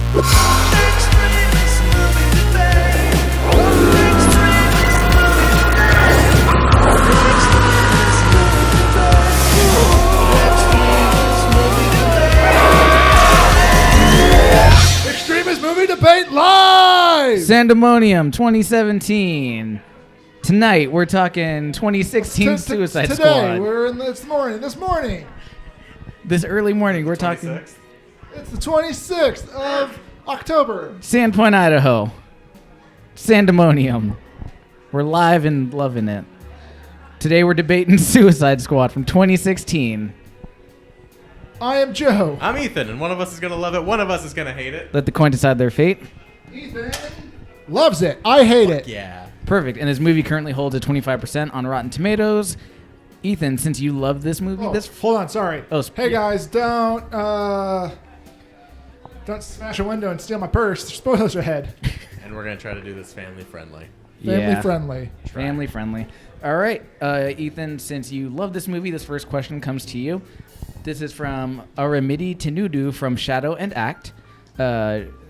Extremist movie debate. Extremist movie debate. Extremist movie debate live. Sandemonium 2017. Tonight we're talking 2016 Suicide today, Squad. we're in this morning. This early morning we're talking 26th. It's the 26th of October. Sandpoint, Idaho. Sandemonium. We're live and loving it. Today we're debating Suicide Squad from 2016. I am Joe. I'm Ethan, and one of us is going to love it, one of us is going to hate it. Let the coin decide their fate. Ethan loves it. I hate it. Yeah. Perfect. And this movie currently holds a 25% on Rotten Tomatoes. Ethan, since you love this movie, Hold on, sorry. Oh, hey guys, don't smash a window and steal my purse. Spoilers ahead. And we're going to try to do this family friendly. Family friendly. Family friendly. All right, Ethan, since you love this movie, this first question comes to you. This is from Aramidi Tenudu from Shadow and Act.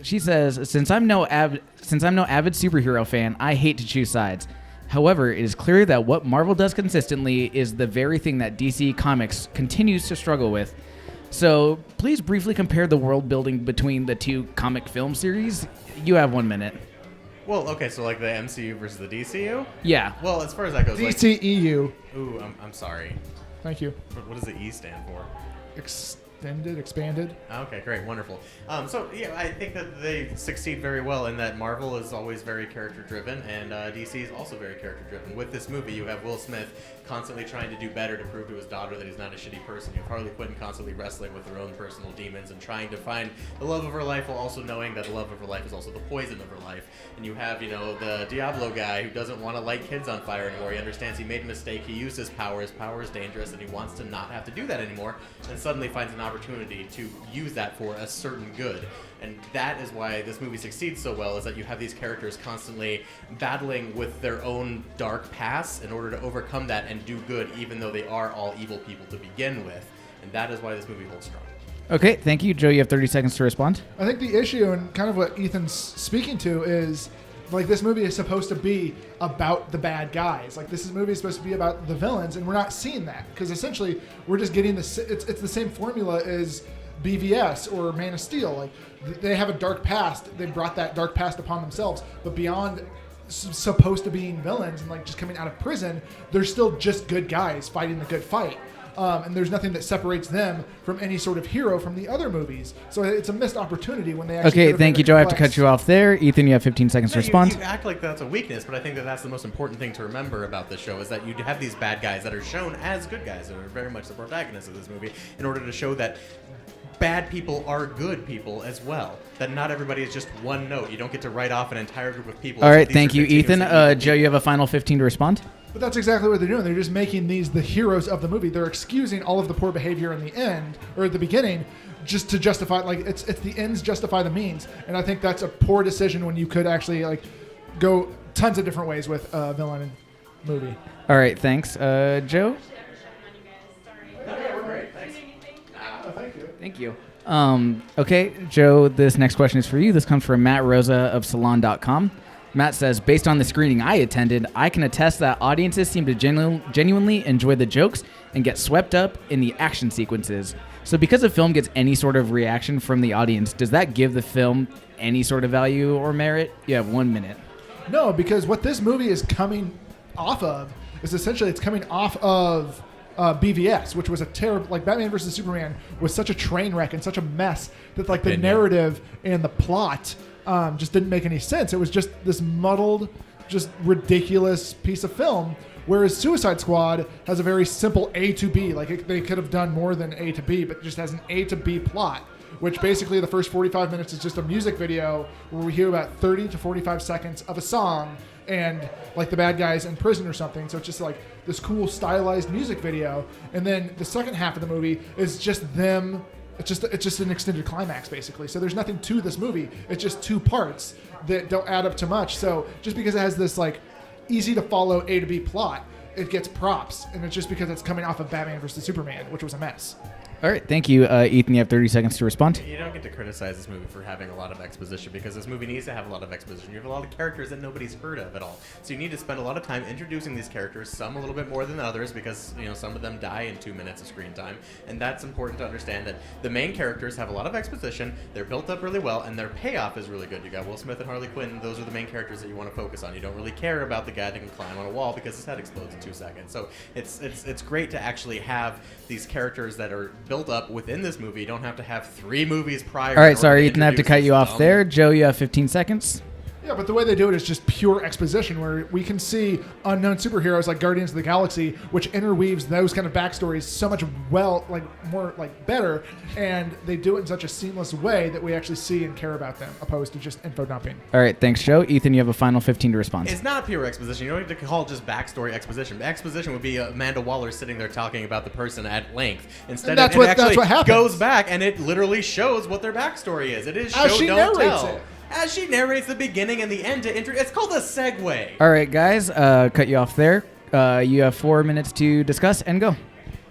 She says, since I'm no avid superhero fan, I hate to choose sides. However, it is clear that what Marvel does consistently is the very thing that DC Comics continues to struggle with. So please briefly compare the world building between the two comic film series. You have 1 minute. Well, okay, so like the MCU versus the DCU? Yeah. Well, as far as that goes, DCEU. Ooh, I'm sorry. Thank you. What does the E stand for? Expanded. Okay, great, wonderful. So yeah, I think that they succeed very well in that Marvel is always very character-driven, and DC is also very character-driven. With this movie, you have Will Smith constantly trying to do better to prove to his daughter that he's not a shitty person. You have Harley Quinn constantly wrestling with her own personal demons and trying to find the love of her life while also knowing that the love of her life is also the poison of her life. And you have, the Diablo guy who doesn't want to light kids on fire anymore. He understands he made a mistake. He used his power. His power is dangerous, and he wants to not have to do that anymore. And suddenly finds an opportunity to use that for a certain good. And that is why this movie succeeds so well, is that you have these characters constantly battling with their own dark past in order to overcome that and do good, even though they are all evil people to begin with. And that is why this movie holds strong. Okay, thank you. Joe, you have 30 seconds to respond. I think the issue, and kind of what Ethan's speaking to, is like this movie is supposed to be about the bad guys. Like this movie is supposed to be about the villains, and we're not seeing that because essentially we're just getting it's the same formula as BVS or Man of Steel. Like they have a dark past. They brought that dark past upon themselves, but beyond supposed to being villains and like just coming out of prison, they're still just good guys fighting the good fight. And there's nothing that separates them from any sort of hero from the other movies. So it's a missed opportunity when they actually... Okay, thank you, Joe. I have to cut you off there. Ethan, you have 15 seconds to respond. You act like that's a weakness, but I think that that's the most important thing to remember about this show, is that you have these bad guys that are shown as good guys, that are very much the protagonists of this movie, in order to show that bad people are good people as well. That not everybody is just one note. You don't get to write off an entire group of people. All right, thank you, Ethan. Joe, you have a final 15 to respond. But that's exactly what they're doing. They're just making these the heroes of the movie. They're excusing all of the poor behavior in the end, or at the beginning, just to justify, like, it's the ends justify the means. And I think that's a poor decision when you could actually, like, go tons of different ways with a villain movie. All right, thanks. Joe? Thank you. Okay, Joe, this next question is for you. This comes from Matt Rosa of Salon.com. Matt says, based on the screening I attended, I can attest that audiences seem to genuinely enjoy the jokes and get swept up in the action sequences. So because a film gets any sort of reaction from the audience, does that give the film any sort of value or merit? You have 1 minute. No, because what this movie is coming off of is essentially it's coming off of BVS, which was a terrible, like Batman versus Superman was such a train wreck and such a mess that like the narrative and the plot just didn't make any sense. It was just this muddled, just ridiculous piece of film. Whereas Suicide Squad has a very simple A to B. Like they could have done more than A to B, but it just has an A to B plot, which basically the first 45 minutes is just a music video where we hear about 30 to 45 seconds of a song and like the bad guys in prison or something. So it's just like this cool stylized music video. And then the second half of the movie is just them. It's just an extended climax, basically. So there's nothing to this movie. It's just two parts that don't add up to much. So just because it has this like easy to follow A to B plot, it gets props. And it's just because it's coming off of Batman versus Superman, which was a mess. All right, thank you, Ethan. You have 30 seconds to respond. You don't get to criticize this movie for having a lot of exposition because this movie needs to have a lot of exposition. You have a lot of characters that nobody's heard of at all. So you need to spend a lot of time introducing these characters, some a little bit more than others because, some of them die in 2 minutes of screen time. And that's important to understand that the main characters have a lot of exposition, they're built up really well, and their payoff is really good. You got Will Smith and Harley Quinn, those are the main characters that you want to focus on. You don't really care about the guy that can climb on a wall because his head explodes in 2 seconds. So it's great to actually have these characters that are built up within this movie. You don't have to have 3 movies prior. All right, sorry, Ethan, I have to cut you off them. there. Joe, you have 15 seconds. Yeah, but the way they do it is just pure exposition, where we can see unknown superheroes like Guardians of the Galaxy, which interweaves those kind of backstories so much more better, and they do it in such a seamless way that we actually see and care about them, opposed to just info dumping. All right, thanks, Joe. Ethan, you have a final 15 to respond. It's not pure exposition. You don't need to call it just backstory exposition. Exposition would be Amanda Waller sitting there talking about the person at length. Instead, that's it what actually happens. Goes back and it literally shows what their backstory is. It is As show she don't narrates tell. it. As she narrates the beginning and the end to it's called a segue. All right, guys, cut you off there. You have 4 minutes to discuss and go.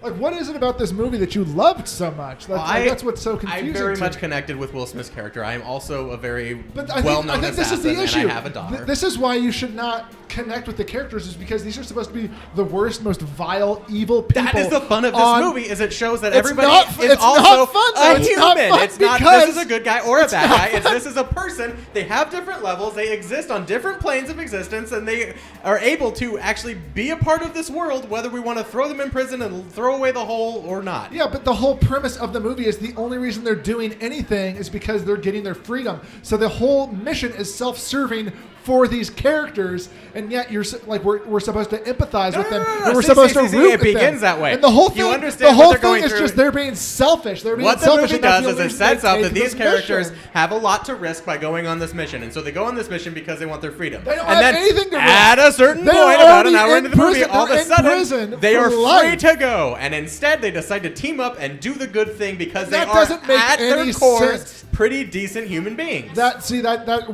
Like, what is it about this movie that you loved so much? That's what's so confusing. I'm very to much me. connected with Will Smith's character. I am also a very But I well-known think this is assassin, the issue. and I have a daughter. This is why you should not connect with the characters, is because these are supposed to be the worst, most vile, evil people. That is the fun of this movie, is it shows that It's everybody not- is it's also not fun, though. a It's human. not fun It's not because this is a good guy or a it's bad not guy. fun. This is a person. They have different levels. They exist on different planes of existence, and they are able to actually be a part of this world, whether we want to throw them in prison and throw away the whole or not. Yeah, but the whole premise of the movie is the only reason they're doing anything is because they're getting their freedom. So the whole mission is self-serving for these characters, and yet we're supposed to empathize with them, and we're supposed to root It with them. begins that way. And the whole thing, You understand the whole what they're thing going is through. just they're being selfish. They're being What the selfish. movie and that's does the is only it reason sets up they that take these this characters mission. have a lot to risk by going on this mission, and so they go on this mission because they want their freedom. They don't and have then anything to risk. at a certain They're point, about an already hour in into the movie, prison. all of They're a in sudden prison they for are free life. to go, and instead they decide to team up and do the good thing because they That are doesn't make at their any core sense. pretty decent human beings. That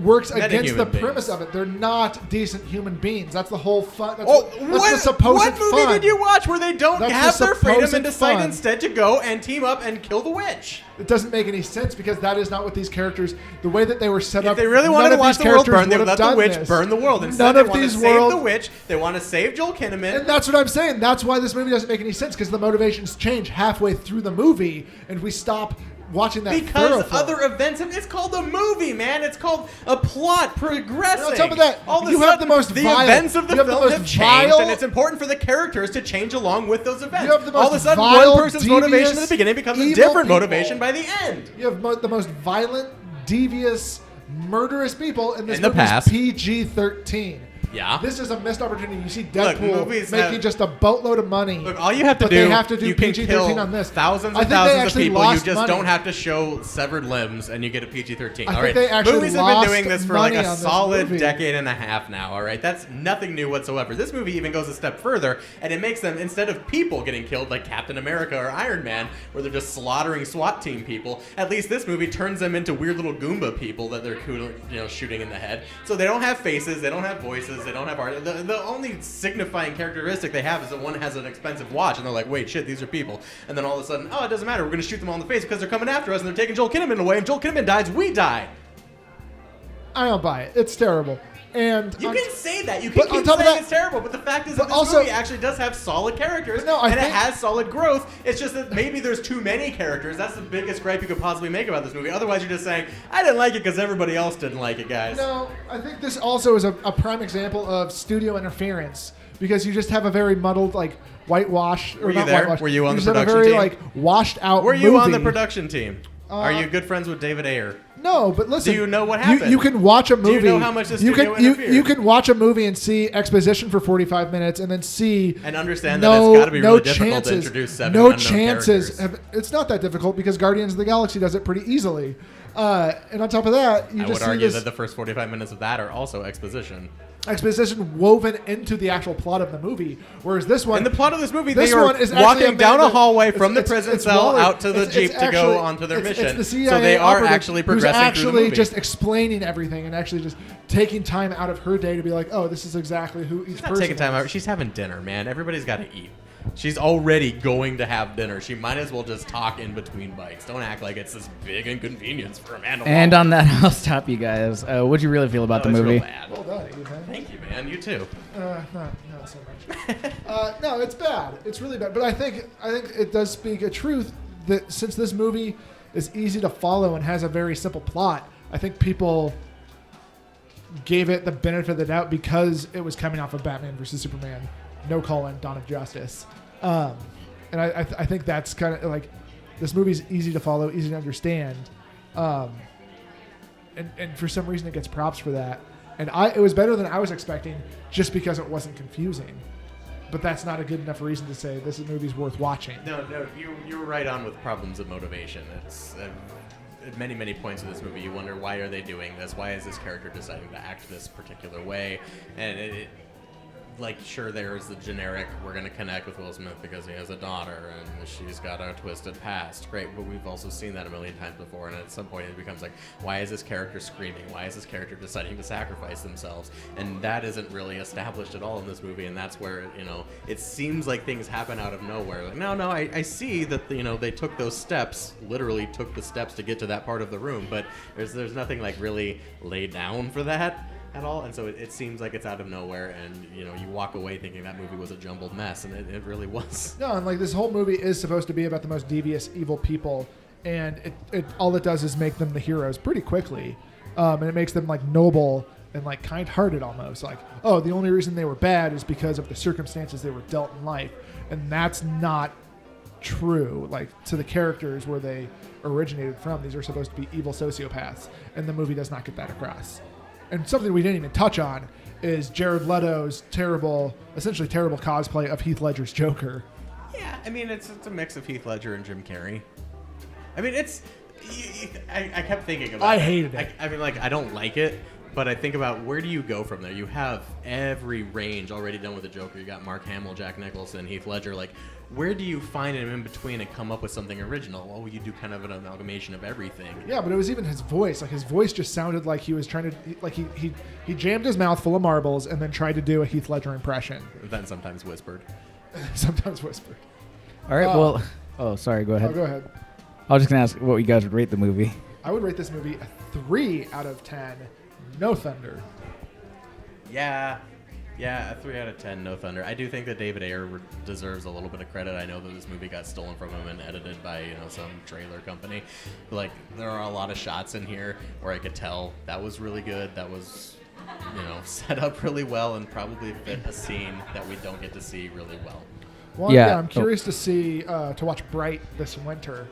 works against the human beings. premise of it. They're not decent human beings. That's the whole fun. That's, Oh, that's the supposed what movie fun. did you watch where they don't That's have the their freedom supposed and decide fun. instead to go and team up and kill the witch? It doesn't make any sense because that is not what these characters, the way that they were set If up. they really none wanted to of watch these the world characters burn, they would would have let the done witch this. burn the world. Instead, None they of want to these save world, the witch. They want to save Joel Kinnaman. and that's what I'm saying. That's why this movie doesn't make any sense because the motivations change halfway through the movie, and we stop watching that Because thoroughfare. other events, it's called a movie, man. It's called a plot progressing. On top of that, all of a you have sudden, the most the vile- events of the you have the film most have changed, vile- and it's important for the characters to change along with those events. You have the All of a most sudden, vile, one person's motivation at the devious, beginning becomes a evil different people. motivation by the end. You have the most violent, devious, murderous people in this In the movie's past. PG-13. Yeah. This is a missed opportunity. You see Look, Deadpool movies making have- just a boatload of money. Look, all you have to but do, they have to do you can PG-13 kill on this. thousands I and think they thousands of actually people. You lost just money. don't have to show severed limbs, and you get a PG-13. I All think right, they actually movies have been lost doing this for like money a on this solid movie. decade and a half now. All right, that's nothing new whatsoever. This movie even goes a step further, and it makes them, instead of people getting killed like Captain America or Iron Man, where they're just slaughtering SWAT team people. At least this movie turns them into weird little Goomba people that they're shooting in the head. So they don't have faces, they don't have voices, they don't have art. The only signifying characteristic they have is that one has an expensive watch, and they're like, wait, shit, these are people. And then all of a sudden, oh, it doesn't matter, we're going to shoot them all in the face because they're coming after us, and they're taking Joel Kinnaman away, and Joel Kinnaman dies, we die. I don't buy it. It's terrible. And You on- can say that. You but can on keep top of saying that- it's terrible, but the fact is but that this also- movie actually does have solid characters, But no, I and it think- has solid growth. It's just that maybe there's too many characters. That's the biggest gripe you could possibly make about this movie. Otherwise, you're just saying, I didn't like it because everybody else didn't like it, guys. No, I think this also is a prime example of studio interference because you just have a very muddled, like, whitewash. Or Were you not there? whitewash. Were you on the just have a production very, team? like, washed out Were you on the movie. production team? Are you good friends with David Ayer? No, but listen. Do you know what happened? You can watch a Do movie. you know how much the you studio can, interfered? you can watch a movie and see exposition for 45 minutes and then see And understand that it's gotta be really difficult to introduce seven no unknown chances. characters. It's not that difficult because Guardians of the Galaxy does it pretty easily. And on top of that, you I just would see argue this that the first 45 minutes of that are also exposition. exposition woven into the actual plot of the movie. Whereas this one, In the plot of this movie, this they are one is actually walking down a Amanda- hallway it's- from the it's- prison it's cell Waller. out to the It's jeep to actually- go onto their it's mission. the CIA So they are operative actually who's progressing actually through the movie. just explaining everything and actually just taking time out of her day to be like, oh, this is exactly who each She's not person taking time is. out. She's having dinner, man. Everybody's got to eat. She's already going to have dinner. She might as well just talk in between bites. Don't act like it's this big inconvenience for Amanda And Waller. on that, I'll stop you guys. What'd you really feel about the It's real movie? bad. Well done, Ethan. Thank you, man. You too. Not so much. No, it's bad. It's really bad. But I think it does speak a truth that since this movie is easy to follow and has a very simple plot, I think people gave it the benefit of the doubt because it was coming off of Batman versus Superman, Dawn of Justice. And I think that's kind of like this movie's easy to follow, easy to understand. And for some reason it gets props for that. And it was better than I was expecting just because it wasn't confusing. But that's not a good enough reason to say this movie's worth watching. No, you were right on with problems of motivation. It's at many points in this movie you wonder, why are they doing this? Why is this character deciding to act this particular way? And it like, sure, there's the generic, we're going to connect with Will Smith because he has a daughter and she's got a twisted past. Great, but we've also seen that a million times before, and at some point it becomes like, why is this character screaming? Why is this character deciding to sacrifice themselves? And that isn't really established at all in this movie, and that's where, it seems like things happen out of nowhere. Like, no, I see that, they took those steps, literally took the steps to get to that part of the room, but there's nothing, like, really laid down for that at all, and so it seems like it's out of nowhere, and you walk away thinking that movie was a jumbled mess, and it really was. No, and like this whole movie is supposed to be about the most devious, evil people, and it all it does is make them the heroes pretty quickly, and it makes them like noble and like kind-hearted almost. Like, oh, the only reason they were bad is because of the circumstances they were dealt in life, and that's not true. Like, to the characters where they originated from, these are supposed to be evil sociopaths, and the movie does not get that across. And something we didn't even touch on is Jared Leto's essentially terrible cosplay of Heath Ledger's Joker. Yeah, I mean, it's a mix of Heath Ledger and Jim Carrey. I mean, I kept thinking about it. I hated it. I mean, like, I don't like it, but I think about where do you go from there? You have every range already done with the Joker. You got Mark Hamill, Jack Nicholson, Heath Ledger. Like, where do you find him in between and come up with something original? Well, you do kind of an amalgamation of everything. Yeah, but it was even his voice. Like, his voice just sounded like he was trying to, like he jammed his mouth full of marbles and then tried to do a Heath Ledger impression. Then sometimes whispered. Sometimes whispered. All right, sorry, go ahead. Oh, go ahead. I was just going to ask what you guys would rate the movie. I would rate this movie a 3 out of 10. No thunder. Yeah, a 3 out of 10, no thunder. I do think that David Ayer deserves a little bit of credit. I know that this movie got stolen from him and edited by, some trailer company. But, like, there are a lot of shots in here where I could tell that was really good. That was, set up really well and probably fit a scene that we don't get to see really well. Well, Yeah. I'm curious to watch Bright this winter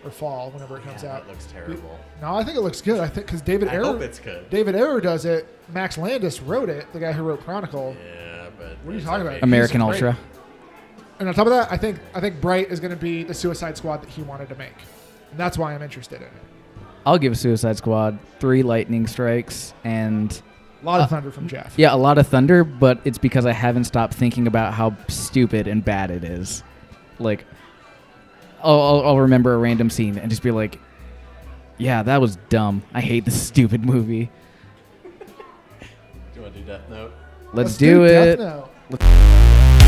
or fall, whenever it comes out. It looks terrible. No, I think it looks good. I think because David I Ayer. hope it's good. David Ayer does it. Max Landis wrote it, the guy who wrote Chronicle. Yeah, but What are you talking about? American He's great. Ultra. And on top of that, I think Bright is going to be the Suicide Squad that he wanted to make, and that's why I'm interested in it. I'll give Suicide Squad 3 lightning strikes and A lot of thunder from Jeff. a lot of thunder, but it's because I haven't stopped thinking about how stupid and bad it is. Like, I'll remember a random scene and just be like, yeah, that was dumb. I hate this stupid movie. Do you want to do Death Note? Let's do it. Death Note.